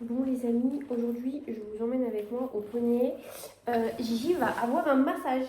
Bon les amis, aujourd'hui je vous emmène avec moi au poney. Gigi va avoir un massage.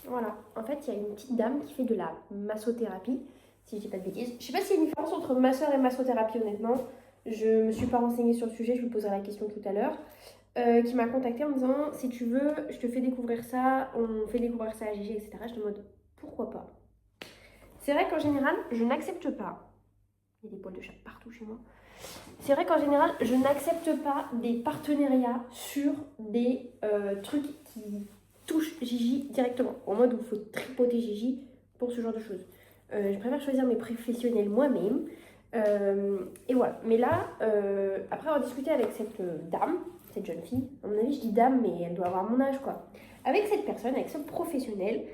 Voilà, en fait il y a une petite dame qui fait de la massothérapie, si je dis pas de bêtises. Je sais pas s'il y a une différence entre masseur et massothérapie honnêtement. Je me suis pas renseignée sur le sujet, je lui poserai la question tout à l'heure. Qui m'a contactée en me disant si tu veux, je te fais découvrir ça, on fait découvrir ça à Gigi, etc. J'étais en mode pourquoi pas. C'est vrai qu'en général, je n'accepte pas. Il y a des poils de chat partout chez moi. C'est vrai qu'en général, je n'accepte pas des partenariats sur des trucs qui touchent Gigi directement. En mode où il faut tripoter Gigi pour ce genre de choses. Je préfère choisir mes professionnels moi-même. Et voilà. Mais là, après avoir discuté avec cette dame, cette jeune fille, à mon avis, je dis dame, mais elle doit avoir mon âge, quoi. Avec cette personne, avec ce professionnel,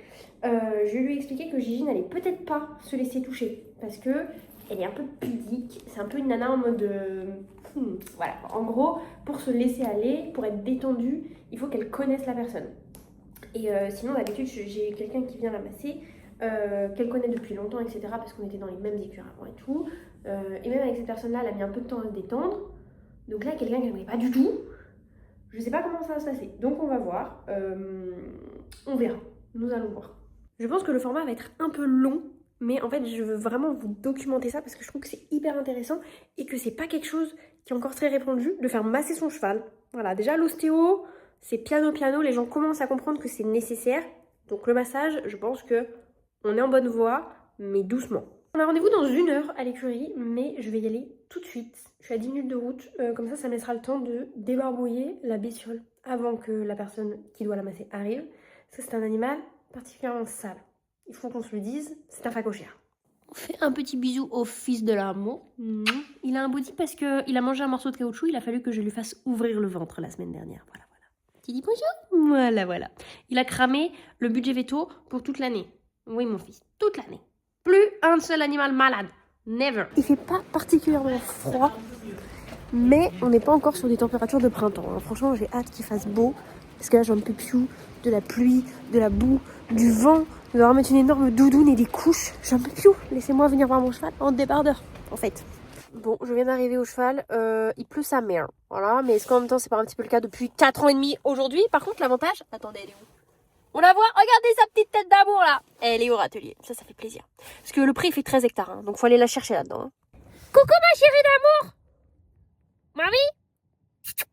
je lui ai expliqué que Gigi n'allait peut-être pas se laisser toucher. Parce que elle est un peu pudique, c'est un peu une nana en mode... voilà, en gros, pour se laisser aller, pour être détendue, il faut qu'elle connaisse la personne. Et sinon, d'habitude, j'ai quelqu'un qui vient la masser, qu'elle connaît depuis longtemps, etc. Parce qu'on était dans les mêmes écuries avant et tout. Et même avec cette personne-là, elle a mis un peu de temps à se détendre. Donc là, quelqu'un qu'elle ne connaît pas du tout. Je ne sais pas comment ça va se passer. Donc on va voir. On verra. Nous allons voir. Je pense que le format va être un peu long. Mais en fait, je veux vraiment vous documenter ça parce que je trouve que c'est hyper intéressant et que c'est pas quelque chose qui est encore très répandu de faire masser son cheval. Voilà, déjà l'ostéo, c'est piano, les gens commencent à comprendre que c'est nécessaire. Donc le massage, je pense que on est en bonne voie, mais doucement. On a rendez-vous dans 1 heure à l'écurie, mais je vais y aller tout de suite. Je suis à 10 minutes de route, comme ça me laissera le temps de débarbouiller la bestiole avant que la personne qui doit la masser arrive. Parce que c'est un animal particulièrement sale. Il faut qu'on se le dise, c'est un facochère. On fait un petit bisou au fils de l'amour. Il a un body parce qu'il a mangé un morceau de caoutchouc, il a fallu que je lui fasse ouvrir le ventre la semaine dernière. Voilà. Tu dis bonjour? Voilà. Il a cramé le budget veto pour toute l'année. Oui mon fils, toute l'année. Plus un seul animal malade. Never. Il fait pas particulièrement froid, mais on n'est pas encore sur des températures de printemps. Hein. Franchement, j'ai hâte qu'il fasse beau. Parce que là, j'en peux plus de la pluie, de la boue, du vent. Je dois remettre une énorme doudoune et des couches. J'en peux plus. Laissez-moi venir voir mon cheval en débardeur, en fait. Bon, je viens d'arriver au cheval. Il pleut sa mère. Voilà, mais est-ce qu'en même temps, c'est pas un petit peu le cas depuis 4 ans et demi aujourd'hui? Par contre, l'avantage... Attendez, elle est où? On la voit, regardez sa petite tête d'amour là. Elle est au râtelier, ça fait plaisir. Parce que le prix fait 13 hectares, hein, donc faut aller la chercher là-dedans. Hein. Coucou ma chérie d'amour. Mamie.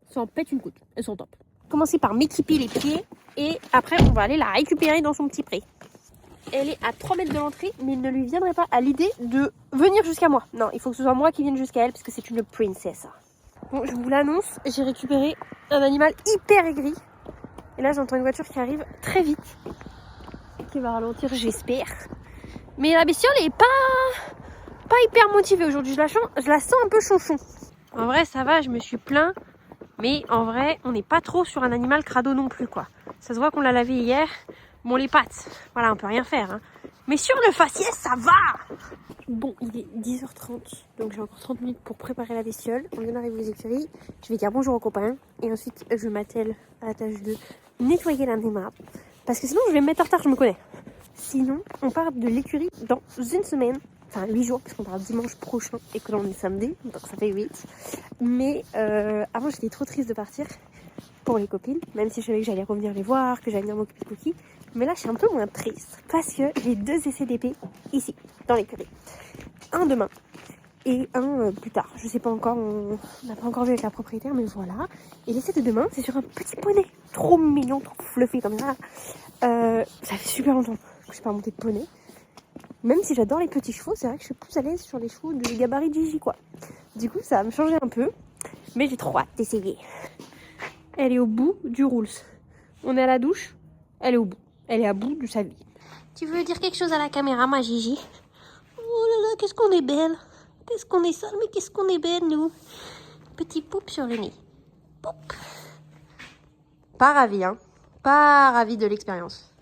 Ça en pète une goutte, elles sont top. Commencer par m'équiper les pieds et après on va aller la récupérer dans son petit pré. Elle est à 3 mètres de l'entrée, mais il ne lui viendrait pas à l'idée de venir jusqu'à moi. Non, il faut que ce soit moi qui vienne jusqu'à elle parce que c'est une princesse. Bon, je vous l'annonce, j'ai récupéré un animal hyper aigri. Et là, j'entends une voiture qui arrive très vite. Qui va ralentir, j'espère. Mais la bestiole est pas hyper motivée aujourd'hui. Je la sens un peu chonchon. En vrai, ça va, je me suis plaint. Mais en vrai, on n'est pas trop sur un animal crado non plus, quoi. Ça se voit qu'on l'a lavé hier. Bon, les pattes, voilà, on peut rien faire. Hein. Mais sur le faciès, ça va. Bon, il est 10h30. Donc j'ai encore 30 minutes pour préparer la bestiole. On vient d'arriver aux écuries. Je vais dire bonjour aux copains. Et ensuite, je m'attelle à la tâche de nettoyer l'animal. Parce que sinon, je vais me mettre en retard, je me connais. Sinon, on part de l'écurie dans 1 semaine. Enfin, 8 jours, parce qu'on part dimanche prochain et que là, on est samedi. Donc ça fait 8. Mais avant, j'étais trop triste de partir pour les copines. Même si je savais que j'allais revenir les voir, que j'allais venir m'occuper de Cookie. Mais là, je suis un peu moins triste. Parce que j'ai 2 essais d'épée ici, dans l'écurie. Un demain et un plus tard. Je sais pas encore, on n'a pas encore vu avec la propriétaire, mais voilà. Et l'essai de demain, c'est sur un petit poney. Trop mignon, trop fluffy comme ça. Ça fait super longtemps que je suis pas montée de poney. Même si j'adore les petits chevaux, c'est vrai que je suis plus à l'aise sur les chevaux de gabarit Gigi, quoi. Du coup, ça va me changer un peu. Mais j'ai trop hâte d'essayer. Elle est au bout du rules. On est à la douche, elle est au bout. Elle est à bout de sa vie. Tu veux dire quelque chose à la caméra, ma Gigi? Oh là là, qu'est-ce qu'on est belle. Qu'est-ce qu'on est sale, mais qu'est-ce qu'on est belle, nous. Petit poup sur le nez. Poup. Pas ravi, hein. Pas ravi de l'expérience.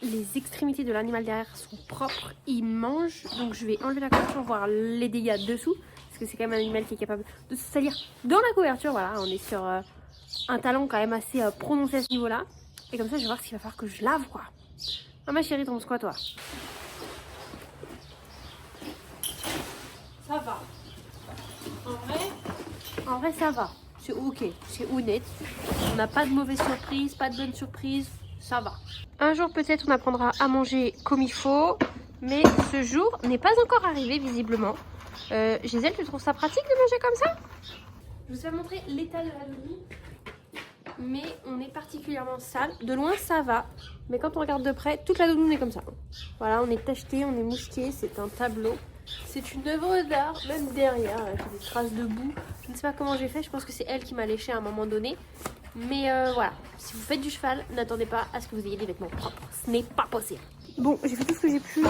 Les extrémités de l'animal derrière sont propres. Il mange. Donc je vais enlever la couverture, voir les dégâts dessous. Parce que c'est quand même un animal qui est capable de se salir dans la couverture. Voilà, on est sur un talon quand même assez prononcé à ce niveau-là. Et comme ça, je vais voir s'il va falloir que je lave, quoi. Ah, ma chérie, t'en penses quoi, toi? Ça va. En vrai, ça va. c'est ok, c'est honnête. On n'a pas de mauvaise surprise, pas de bonne surprise, ça va. Un jour peut-être on apprendra à manger comme il faut, mais ce jour n'est pas encore arrivé visiblement. Gisèle, tu trouves ça pratique de manger comme ça? Je vous ai montré l'état de la doudoune, mais on est particulièrement sale. De loin ça va, mais quand on regarde de près, toute la doudoune est comme ça. Voilà, on est tacheté, on est moucheté, c'est un tableau. C'est une œuvre d'art, même derrière, avec des traces de boue. Je ne sais pas comment j'ai fait, je pense que c'est elle qui m'a léché à un moment donné. Mais voilà, si vous faites du cheval, n'attendez pas à ce que vous ayez des vêtements propres. Ce n'est pas possible. Bon, j'ai fait tout ce que j'ai pu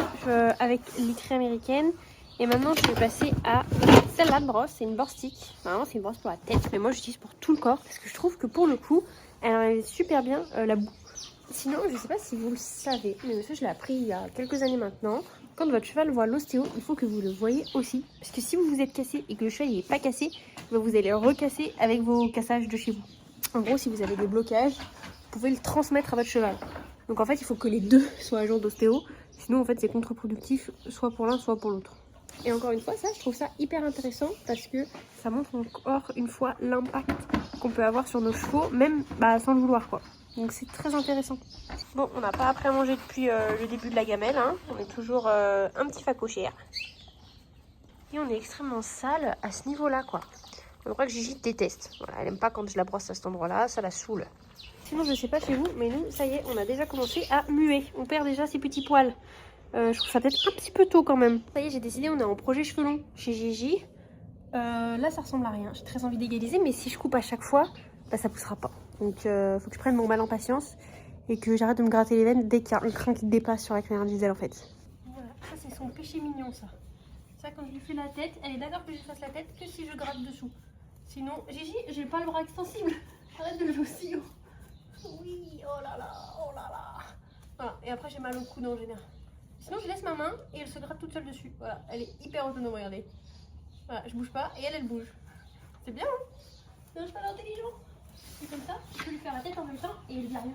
avec literie américaine. Et maintenant, je vais passer à celle-là de brosse. C'est une brosse stick. Normalement, c'est une brosse pour la tête, mais moi, j'utilise pour tout le corps. Parce que je trouve que pour le coup, elle enlève super bien la boue. Sinon, je ne sais pas si vous le savez, mais ça, je l'ai appris il y a quelques années maintenant. Quand votre cheval voit l'ostéo, il faut que vous le voyez aussi. Parce que si vous vous êtes cassé et que le cheval n'est pas cassé, vous allez le recasser avec vos cassages de chez vous. En gros, si vous avez des blocages, vous pouvez le transmettre à votre cheval. Donc en fait, il faut que les deux soient à jour d'ostéo. Sinon, en fait, c'est contre-productif, soit pour l'un, soit pour l'autre. Et encore une fois, ça, je trouve ça hyper intéressant parce que ça montre encore une fois l'impact qu'on peut avoir sur nos chevaux, même sans le vouloir, quoi. Donc c'est très intéressant. Bon, on n'a pas appris à manger depuis le début de la gamelle, hein. On est toujours un petit facochère. Et on est extrêmement sale à ce niveau-là, quoi. Je crois que Gigi déteste. Voilà, elle aime pas quand je la brosse à cet endroit-là, ça la saoule. Sinon, je sais pas chez vous, mais nous, ça y est, on a déjà commencé à muer. On perd déjà ses petits poils. Je trouve ça peut-être un petit peu tôt quand même. Ça y est, j'ai décidé, on est en projet cheveux longs chez Gigi. Là, ça ressemble à rien. J'ai très envie d'égaliser, mais si je coupe à chaque fois, ça poussera pas. Donc, faut que je prenne mon mal en patience et que j'arrête de me gratter les veines dès qu'il y a un crin qui dépasse sur la crinière de Gisèle en fait. Voilà, ça c'est son péché mignon ça. Ça, quand je lui fais la tête, elle est d'accord que je fasse la tête que si je gratte dessous. Sinon, Gigi, j'ai pas le bras extensible. Arrête de jouer aussi haut. Oui, oh là là, oh là là. Voilà, et après j'ai mal au coude en général. Sinon, je laisse ma main et elle se gratte toute seule dessus. Voilà, elle est hyper autonome, regardez. Voilà, je bouge pas et elle bouge. C'est bien, hein? C'est un cheval intelligent. Et comme ça, je peux lui faire la tête en même temps et elle dit rien.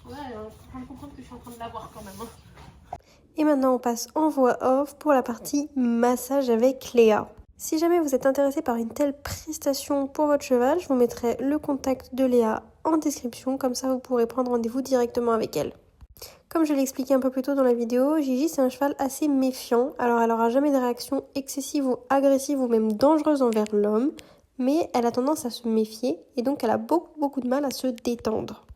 Voilà, elle est en train de comprendre que je suis en train de la voir quand même. Hein. Et maintenant, on passe en voix off pour la partie massage avec Léa. Si jamais vous êtes intéressé par une telle prestation pour votre cheval, je vous mettrai le contact de Léa en description. Comme ça, vous pourrez prendre rendez-vous directement avec elle. Comme je l'ai expliqué un peu plus tôt dans la vidéo, Gigi c'est un cheval assez méfiant, alors elle n'aura jamais de réaction excessive ou agressive ou même dangereuse envers l'homme, mais elle a tendance à se méfier et donc elle a beaucoup de mal à se détendre.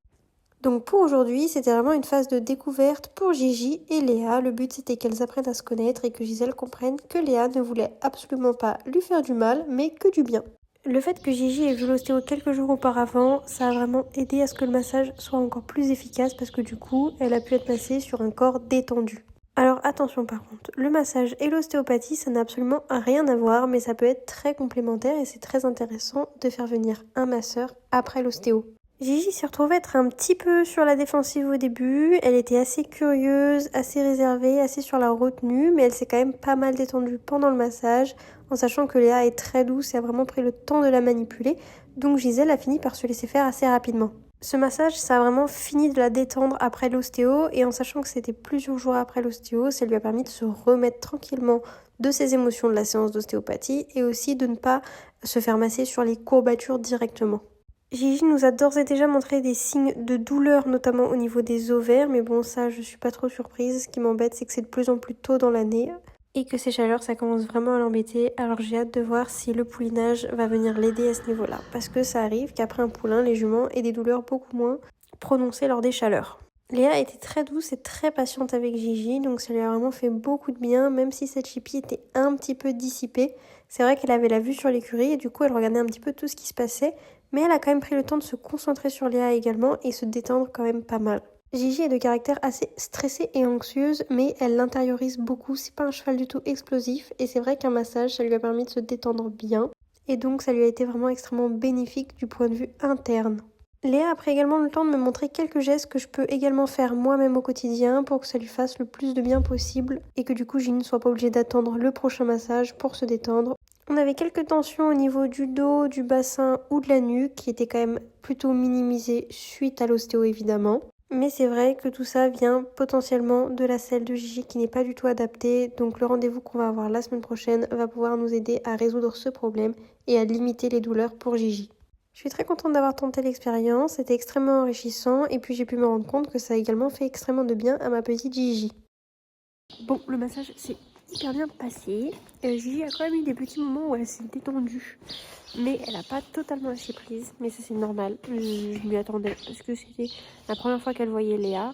Donc pour aujourd'hui, c'était vraiment une phase de découverte pour Gigi et Léa. Le but c'était qu'elles apprennent à se connaître et que Gisèle comprenne que Léa ne voulait absolument pas lui faire du mal, mais que du bien. Le fait que Gigi ait vu l'ostéo quelques jours auparavant, ça a vraiment aidé à ce que le massage soit encore plus efficace parce que du coup, elle a pu être massée sur un corps détendu. Alors attention par contre, le massage et l'ostéopathie, ça n'a absolument rien à voir, mais ça peut être très complémentaire et c'est très intéressant de faire venir un masseur après l'ostéo. Gigi s'est retrouvée être un petit peu sur la défensive au début, elle était assez curieuse, assez réservée, assez sur la retenue, mais elle s'est quand même pas mal détendue pendant le massage, en sachant que Léa est très douce et a vraiment pris le temps de la manipuler, donc Gisèle a fini par se laisser faire assez rapidement. Ce massage, ça a vraiment fini de la détendre après l'ostéo, et en sachant que c'était plusieurs jours après l'ostéo, ça lui a permis de se remettre tranquillement de ses émotions de la séance d'ostéopathie, et aussi de ne pas se faire masser sur les courbatures directement. Gigi nous a d'ores et déjà montré des signes de douleur, notamment au niveau des ovaires, mais bon, ça, je suis pas trop surprise. Ce qui m'embête, c'est que c'est de plus en plus tôt dans l'année et que ces chaleurs, ça commence vraiment à l'embêter. Alors j'ai hâte de voir si le poulinage va venir l'aider à ce niveau-là, parce que ça arrive qu'après un poulain, les juments aient des douleurs beaucoup moins prononcées lors des chaleurs. Léa était très douce et très patiente avec Gigi, donc ça lui a vraiment fait beaucoup de bien, même si cette chipie était un petit peu dissipée. C'est vrai qu'elle avait la vue sur l'écurie et du coup elle regardait un petit peu tout ce qui se passait, mais elle a quand même pris le temps de se concentrer sur Léa également et se détendre quand même pas mal. Gigi est de caractère assez stressée et anxieuse, mais elle l'intériorise beaucoup, c'est pas un cheval du tout explosif, et c'est vrai qu'un massage, ça lui a permis de se détendre bien, et donc ça lui a été vraiment extrêmement bénéfique du point de vue interne. Léa a pris également le temps de me montrer quelques gestes que je peux également faire moi-même au quotidien pour que ça lui fasse le plus de bien possible, et que du coup Gigi ne soit pas obligée d'attendre le prochain massage pour se détendre. On avait quelques tensions au niveau du dos, du bassin ou de la nuque qui étaient quand même plutôt minimisées suite à l'ostéo évidemment. Mais c'est vrai que tout ça vient potentiellement de la selle de Gigi qui n'est pas du tout adaptée. Donc le rendez-vous qu'on va avoir la semaine prochaine va pouvoir nous aider à résoudre ce problème et à limiter les douleurs pour Gigi. Je suis très contente d'avoir tenté l'expérience, c'était extrêmement enrichissant et puis j'ai pu me rendre compte que ça a également fait extrêmement de bien à ma petite Gigi. Bon, le massage s'est hyper bien passé. Gigi a quand même eu des petits moments où elle s'est détendue. Mais elle n'a pas totalement lâché prise. Mais ça, c'est normal. Je m'y attendais parce que c'était la première fois qu'elle voyait Léa.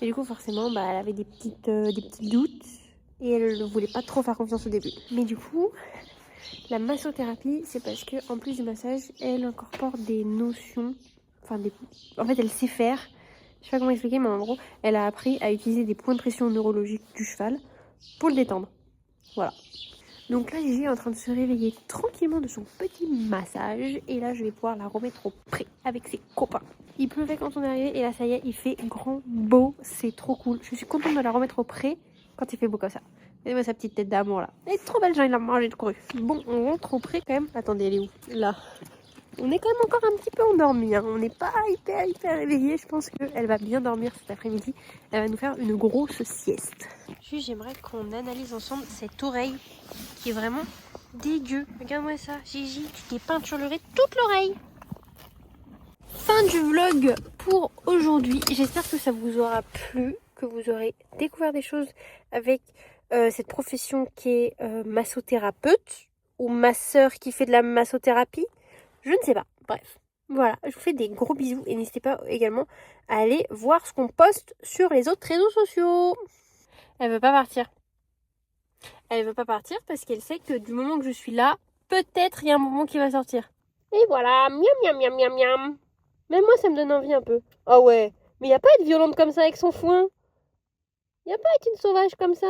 Et du coup, forcément, elle avait des petits doutes. Et elle ne voulait pas trop faire confiance au début. Mais du coup, la massothérapie, c'est parce que en plus du massage, elle incorpore des notions. En fait, elle sait faire. Je sais pas comment expliquer, mais en gros, elle a appris à utiliser des points de pression neurologiques du cheval pour le détendre. Voilà. Donc là, Gigi est en train de se réveiller tranquillement de son petit massage. Et là, je vais pouvoir la remettre au pré avec ses copains. Il pleuvait quand on est arrivé et là, ça y est, il fait grand beau. C'est trop cool. Je suis contente de la remettre au pré quand il fait beau comme ça. Et moi, sa petite tête d'amour là. Elle est trop belle, j'ai envie de la manger de cru. Bon, on rentre au pré quand même. Attendez, elle est où? Là. On est quand même encore un petit peu endormi, hein. On n'est pas hyper réveillé. Je pense qu'elle va bien dormir cet après-midi. Elle va nous faire une grosse sieste. Juste, j'aimerais qu'on analyse ensemble cette oreille qui est vraiment dégueu. Regarde-moi ça, Gigi, tu t'es peinturluré toute l'oreille. Fin du vlog pour aujourd'hui. J'espère que ça vous aura plu, que vous aurez découvert des choses avec cette profession qui est massothérapeute ou masseur qui fait de la massothérapie. Je ne sais pas. Bref. Voilà, je vous fais des gros bisous et n'hésitez pas également à aller voir ce qu'on poste sur les autres réseaux sociaux. Elle veut pas partir. Elle veut pas partir parce qu'elle sait que du moment que je suis là, peut-être il y a un moment qui va sortir. Et voilà, miam miam miam miam miam. Même moi ça me donne envie un peu. Ah ouais, mais y a pas à être violente comme ça avec son foin. Y a pas à être une sauvage comme ça.